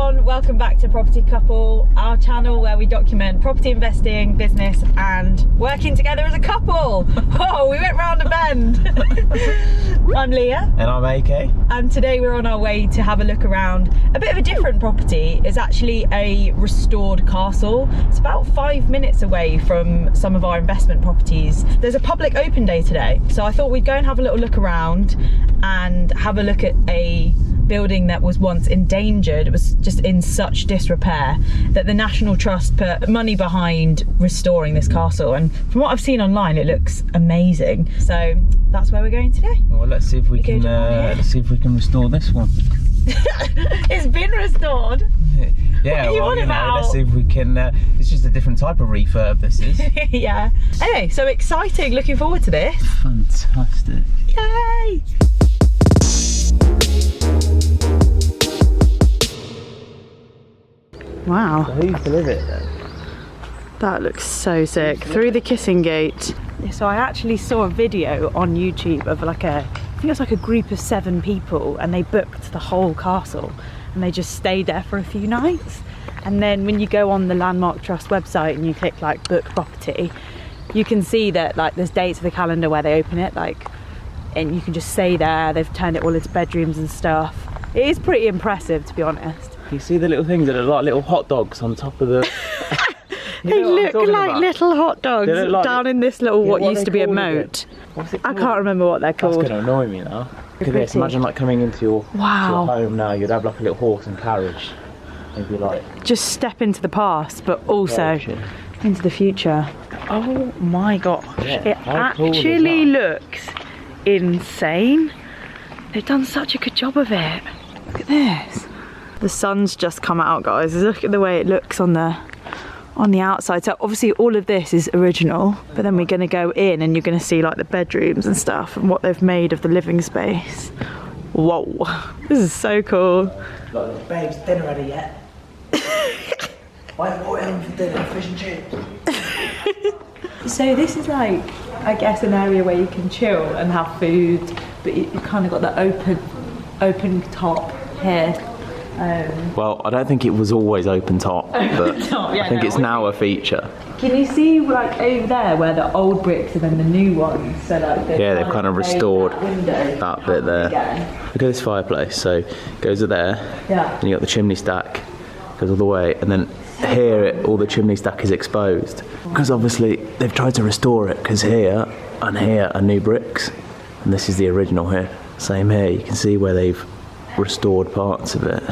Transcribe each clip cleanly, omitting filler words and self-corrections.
everyone, welcome back to Property Couple, our channel where we document property investing, business and working together as a couple. Oh, we went round a bend. I'm Leah. And I'm AK. And today we're on our way to have a look around a bit of a different property. It's actually a restored castle. It's about 5 minutes away from some of our investment properties. There's a public open day today, so I thought we'd go and have a little look around and have a look at a building that was once endangered. It was just in such disrepair that the National Trust put money behind restoring this castle, and from what I've seen online it looks amazing. So that's where we're going today. Well, let's see if we can restore this one. It's been restored. Yeah, well, you know, let's see if we can. It's just a different type of refurb, this is. Yeah. Anyway, so exciting, looking forward to this. Fantastic. Yay! Wow. So who used to live it then? That looks so sick. Through the kissing gate. So I actually saw a video on YouTube of I think it was like a group of 7 people, and they booked the whole castle and they just stayed there for a few nights. And then when you go on the Landmark Trust website and you click like book property, you can see that like there's dates of the calendar where they open it, and you can just stay there. They've turned it all into bedrooms and stuff. It is pretty impressive, to be honest. You see the little things that are like little hot dogs on top of the... They look like little hot dogs like down in this little what used to be a moat. What's it I called? can't remember what they're called. That's going to annoy me now. Look at this, imagine like coming into your home now, you'd have like a little horse and carriage. Maybe like... Just step into the past, but also into the future. Oh my gosh, yeah, it actually looks insane. They've done such a good job of it. Look at this. The sun's just come out, guys. Look at the way it looks on the outside. So obviously all of this is original, but then we're going to go in and you're going to see like the bedrooms and stuff and what they've made of the living space. Whoa, this is so cool. Like, babes, dinner ready yet? What are you for dinner? Fish and chips? So this is like, I guess, an area where you can chill and have food, but you've kind of got the open top here. Well, I don't think it was always open top, but yeah, I think it's now a feature. Can you see like over there where the old bricks and then the new ones? So like they've kind of restored that bit there. Look at this fireplace. So it goes there, and you got the chimney stack, goes all the way, and then here all the chimney stack is exposed because obviously they've tried to restore it, because here and here are new bricks, and this is the original here. Same here. You can see where they've restored parts of it.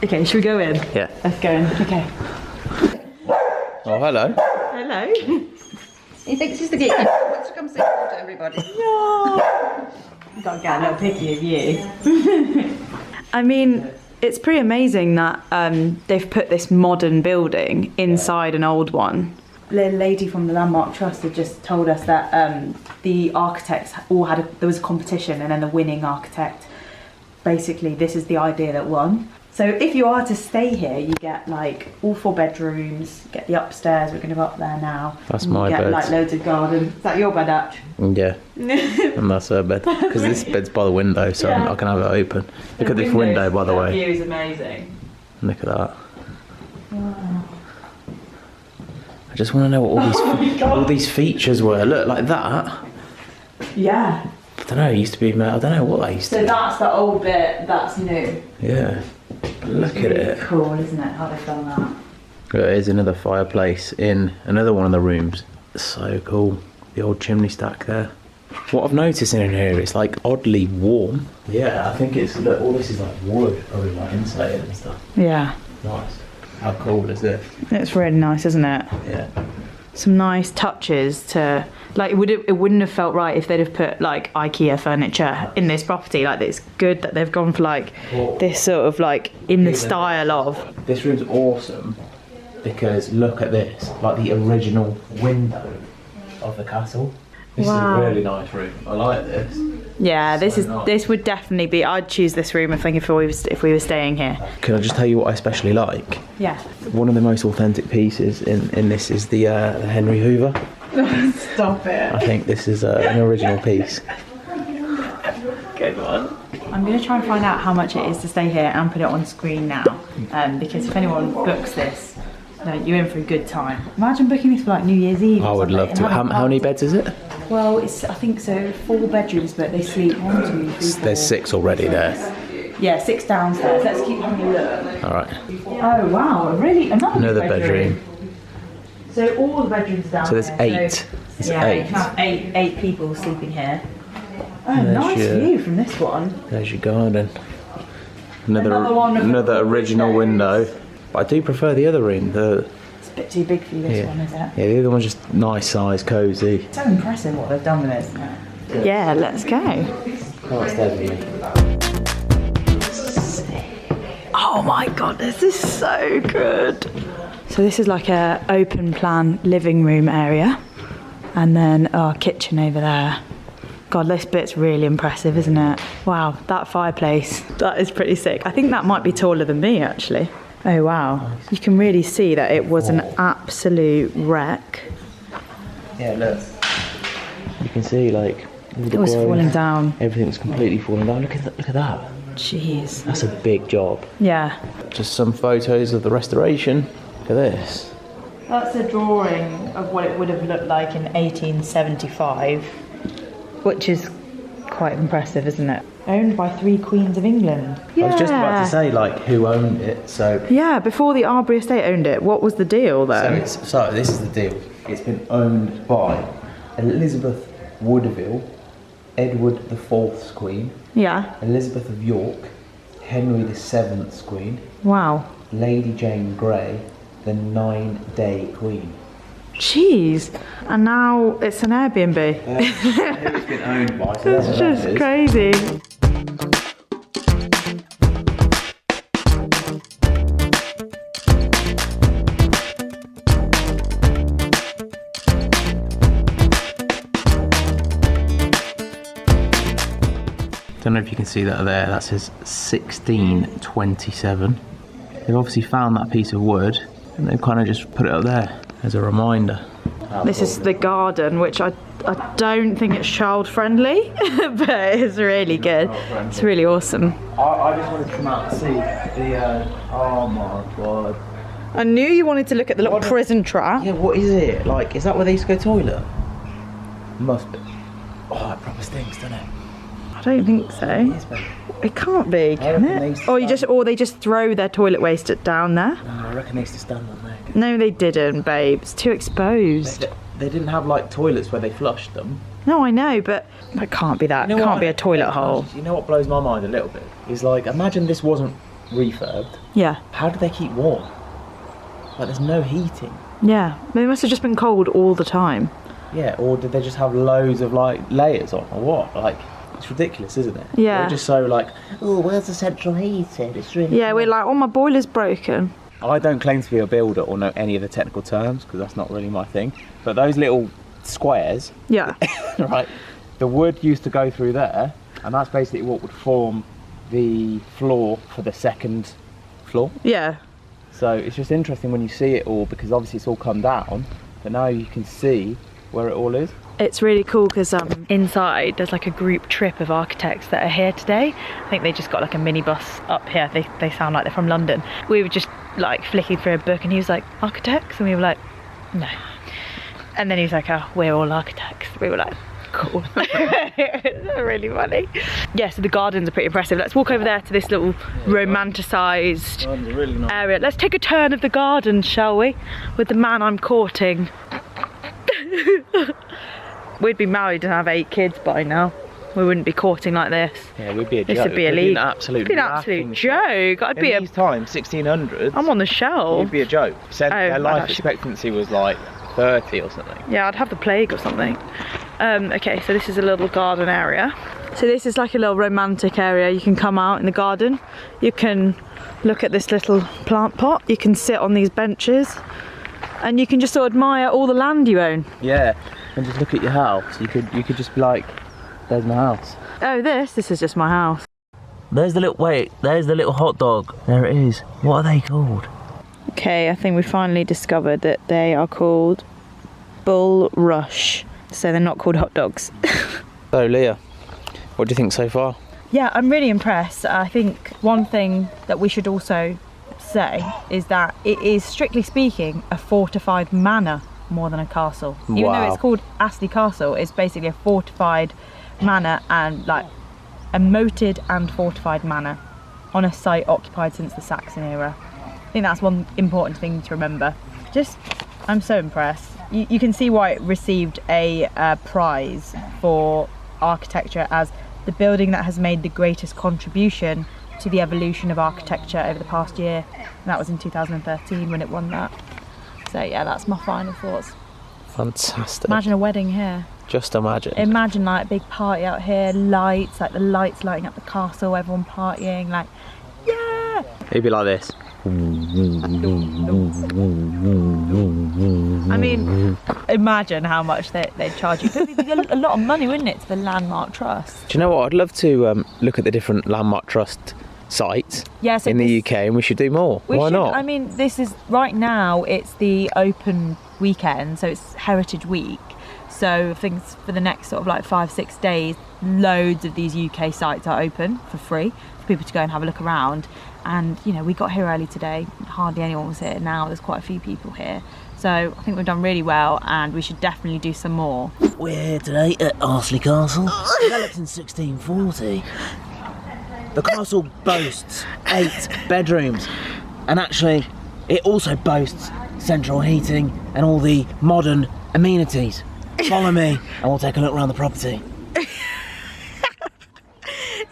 Okay, should we go in? Yeah. Let's go in. Okay. Oh, hello. Hello. He thinks he's the geek. He wants to come say hello to everybody. No. Gotta get a little picky of you. I mean, it's pretty amazing that they've put this modern building inside an old one. The lady from the Landmark Trust had just told us that the architects all there was a competition, and then the winning architect, basically this is the idea that won. So if you are to stay here, you get like all 4 bedrooms, get the upstairs, we're going to go up there now. That's my bed. You get like loads of garden. Is that your bed, Ash? Yeah, and that's her bed, because this bed's by the window, so I can have it open. Look at this window, by the way. The view is amazing. Look at that. Wow. I just want to know what all these features were. Look, like that. Yeah. I don't know, it used to be, I don't know what they used to be. So that's the old bit, that's new. Yeah. Look at it. Cool, isn't it, how they've done that? There's another fireplace in another one of the rooms. So cool. The old chimney stack there. What I've noticed in here, it's like oddly warm. Yeah, I think it's, look, all this is like wood, probably like insulated and stuff. Yeah. Nice. How cool is this? It's really nice, isn't it? Yeah. Some nice touches to, like, it wouldn't have felt right if they'd have put like IKEA furniture in this property. Like, it's good that they've gone for like this sort of like in the style of. This room's awesome because look at this, like the original window of the castle. This is a really nice room. I like this. Yeah, this would definitely be. I'd choose this room if we were staying here. Can I just tell you what I especially like? Yeah. One of the most authentic pieces in this is the Henry Hoover. Stop it. I think this is an original piece. Good one. I'm going to try and find out how much it is to stay here and put it on screen now. because if anyone books this, you're in for a good time. Imagine booking this for like New Year's Eve. I would love to. How many beds is it? Well, it's I think so 4 bedrooms, but they sleep 1, 2, 3, 4. There's 6 already there. Yeah, 6 downstairs. Let's keep having a look. All right. Oh wow, really? Another bedroom. So all the bedrooms down. So there's 8. So, It's yeah, 8. you can have 8 people sleeping here. Oh, There's nice your- view from this one. There's your garden. Another one with Another the original shed. window. But I do prefer the other room. It's a bit too big for you, this one, is it? Yeah, the other one's just nice size, cosy. So impressive what they've done with it, isn't it? Yeah, let's go. Come upstairs with me. Oh my god, this is so good. So this is like a open plan living room area, and then our kitchen over there. God, this bit's really impressive, isn't it? Wow, that fireplace, that is pretty sick. I think that might be taller than me, actually. Oh wow, you can really see that it was an absolute wreck. Yeah, look. You can see like It was falling down. Everything's completely falling down. Look at that. Jeez. That's a big job. Yeah. Just some photos of the restoration. Look at this. That's a drawing of what it would have looked like in 1875, which is quite impressive, isn't it? Owned by 3 queens of England. Yeah. I was just about to say like who owned it. So yeah, before the Arbury Estate owned it, what was the deal then? so this is the deal. It's been owned by Elizabeth Woodville, Edward IV's queen, Yeah. Elizabeth of York, Henry VII's queen, Wow. Lady Jane Grey, the 9-day queen. Jeez. And now it's an Airbnb. Who it's been owned by. So It's just crazy. Don't know if you can see that there. That says 1627. They've obviously found that piece of wood and they've kind of just put it up there as a reminder. This is the garden, which I don't think it's child friendly, but it's really good. It's really awesome. I just wanted to come out and see the. Oh my god. I knew you wanted to look at the little prison trap. Yeah, what is it? Like, is that where they used to go toilet? Must be. Oh, it proper stinks, doesn't it? I don't think so. It can't be, can it? Or they just throw their toilet waste down there. No, I reckon they used to stand on there. No, they didn't, babe. It's too exposed. They didn't have like toilets where they flushed them. No, I know, but that can't be that. You know It can't what? be a toilet hole. You know what blows my mind a little bit? Is like, imagine this wasn't refurbed. Yeah. How do they keep warm? Like, there's no heating. Yeah. They must have just been cold all the time. Yeah, or did they just have loads of like layers on, or what? Like, it's ridiculous, isn't it? Yeah. They're just so like, oh, where's the central heating? It's really. Yeah, we're like, oh, my boiler's broken. I don't claim to be a builder or know any of the technical terms because that's not really my thing. But those little squares, Yeah. right? The wood used to go through there, and that's basically what would form the floor for the second floor. Yeah. So it's just interesting when you see it all, because obviously it's all come down, but now you can see where it all is. It's really cool because inside there's like a group trip of architects that are here today. I think they just got like a minibus up here. They sound like they're from London. We were just like flicking through a book and he was like, architects? And we were like, no. And then he was like, oh, we're all architects. We were like, cool. Really funny. Yeah, so the gardens are pretty impressive. Let's walk over there to this little romanticised Really nice. area. Let's take a turn of the garden, shall we? With the man I'm courting. We'd be married and have 8 kids by now. We wouldn't be courting like this. Yeah, we'd be a joke. This would be It'd an absolute laughing joke. I'd In be these times, 1600s, I'm on the shelf. you'd be a joke. Their I'd life actually- expectancy was like 30 or something. Yeah, I'd have the plague or something. Okay, so this is a little garden area. So this is like a little romantic area. You can come out in the garden. You can look at this little plant pot. You can sit on these benches. And you can just sort of admire all the land you own. Yeah, and just look at your house. You could just be like, there's my house. Oh, this is just my house. There's the little hot dog. There it is. What are they called? Okay, I think we finally discovered that they are called Bull Rush. So they're not called hot dogs. So Leah, what do you think so far? Yeah, I'm really impressed. I think one thing that we should also say is that it is, strictly speaking, a fortified manor more than a castle. Even though it's called Astley Castle, it's basically a fortified manor, and like a moated and fortified manor on a site occupied since the Saxon era. I think that's one important thing to remember. I'm so impressed. You can see why it received a prize for architecture as the building that has made the greatest contribution to the evolution of architecture over the past year. And that was in 2013 when it won that. So yeah, that's my final thoughts. Fantastic. Imagine a wedding here. Just imagine. Imagine like a big party out here, lights, like the lights lighting up the castle, everyone partying, like, yeah! It'd be like this. I mean, imagine how much they'd charge you. It'd be a lot of money, wouldn't it, to the Landmark Trust? Do you know what? I'd love to look at the different Landmark Trust sites in the UK, and we should do more. Why not? I mean, this is, right now, it's the open weekend, so it's Heritage Week. So things for the next sort of like 5-6 days, loads of these UK sites are open for free for people to go and have a look around. And you know, we got here early today, hardly anyone was here. Now there's quite a few people here, so I think we've done really well, and we should definitely do some more. We're here today at Astley Castle, developed in 1640. The castle boasts 8 bedrooms, and actually it also boasts central heating and all the modern amenities. Follow me and we'll take a look around the property.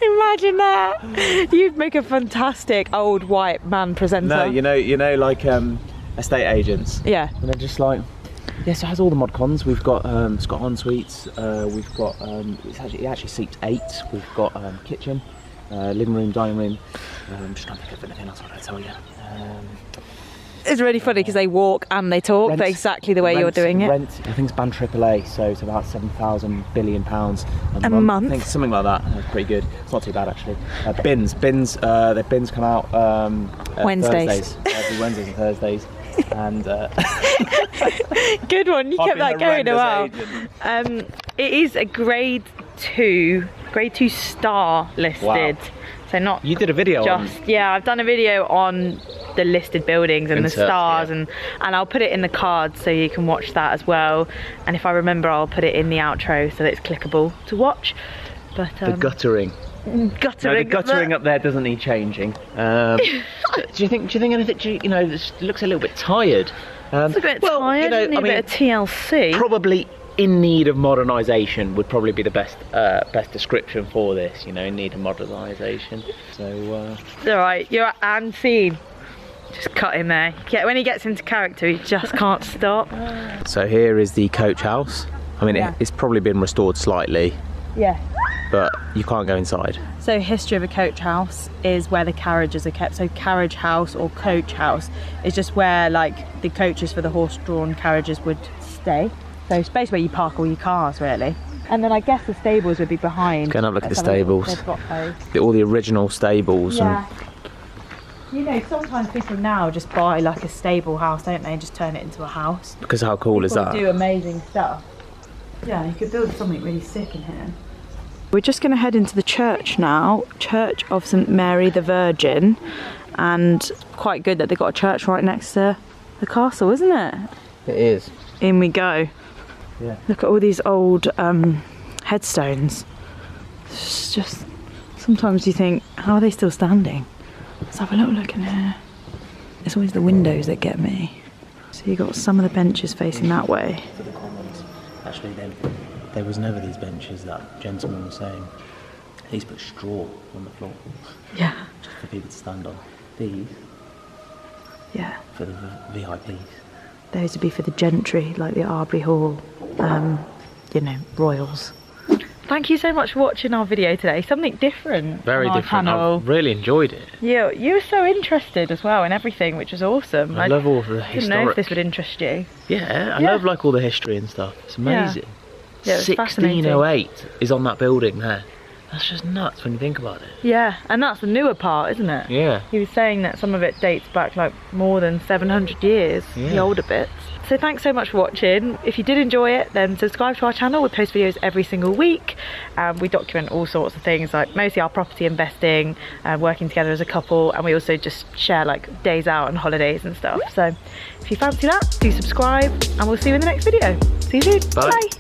Imagine that. You'd make a fantastic old white man presenter. No, you know, like estate agents. Yeah. And they're just like, yes, it has all the mod cons. We've got it's got en suites. We've got it actually seats 8. We've got kitchen, living room, dining room. I'm just trying to think of anything else I want to tell you. It's really funny because they walk and they talk exactly the way you're doing it. Rent, I think it's banned AAA, so it's about £7,000 billion a month. I think something like that. That's pretty good. It's not too bad actually. Bins. The bins come out Wednesdays. Thursdays. Every Wednesdays and Thursdays. And good one. You kept that going a while. It is a grade 2 star listed. Wow. So not you did a video yeah, I've done a video on the listed buildings and the stars, and I'll put it in the cards so you can watch that as well, and if I remember I'll put it in the outro so that it's clickable to watch. But the guttering. No, the guttering up there doesn't need changing. Do you think anything? You know, this looks a little bit tired. It's a bit tired. You know, a bit of TLC. Probably in need of modernisation would probably be the best description for this. You know, in need of modernisation. So. It's all right. You're and scene. Just cut him there. Yeah, when he gets into character, he just can't stop. So here is the coach house. I mean, it's probably been restored slightly. Yeah. But you can't go inside. So history of a coach house is where the carriages are kept. So carriage house or coach house is just where like the coaches for the horse-drawn carriages would stay. So it's basically where you park all your cars, really. And then I guess the stables would be behind. Let's go and have a look at the stables. They've got those. All the original stables. Yeah. You know, sometimes people now just buy like a stable house, don't they, and just turn it into a house. Because how cool is that? People do amazing stuff. Yeah, you could build something really sick in here. We're just going to head into the church now, Church of St Mary the Virgin, and quite good that they've got a church right next to the castle, isn't it? It is. In we go. Yeah. Look at all these old headstones. It's just, sometimes you think, how are they still standing? Let's have a little look in here. It's always the windows that get me. So you've got some of the benches facing that way. For the commons. Actually, there was never these benches that gentleman was saying. He's put straw on the floor. Yeah. Just for people to stand on. These. Yeah. For the VIPs. Those would be for the gentry, like the Arbury Hall, you know, royals. Thank you so much for watching our video today. Something different. Very on our different. Channel. I really enjoyed it. Yeah, you were so interested as well in everything, which was awesome. I love all the historic. I didn't know if this would interest you. Yeah, I love like all the history and stuff. It's amazing. Yeah, it's 1608 is on that building there. That's just nuts when you think about it. Yeah, and that's the newer part, isn't it? Yeah. He was saying that some of it dates back like more than 700 years, the older bits. So thanks so much for watching. If you did enjoy it, then subscribe to our channel. We post videos every single week. We document all sorts of things, like mostly our property investing, working together as a couple, and we also just share like days out and holidays and stuff. So if you fancy that, do subscribe, and we'll see you in the next video. See you soon. Bye. Bye.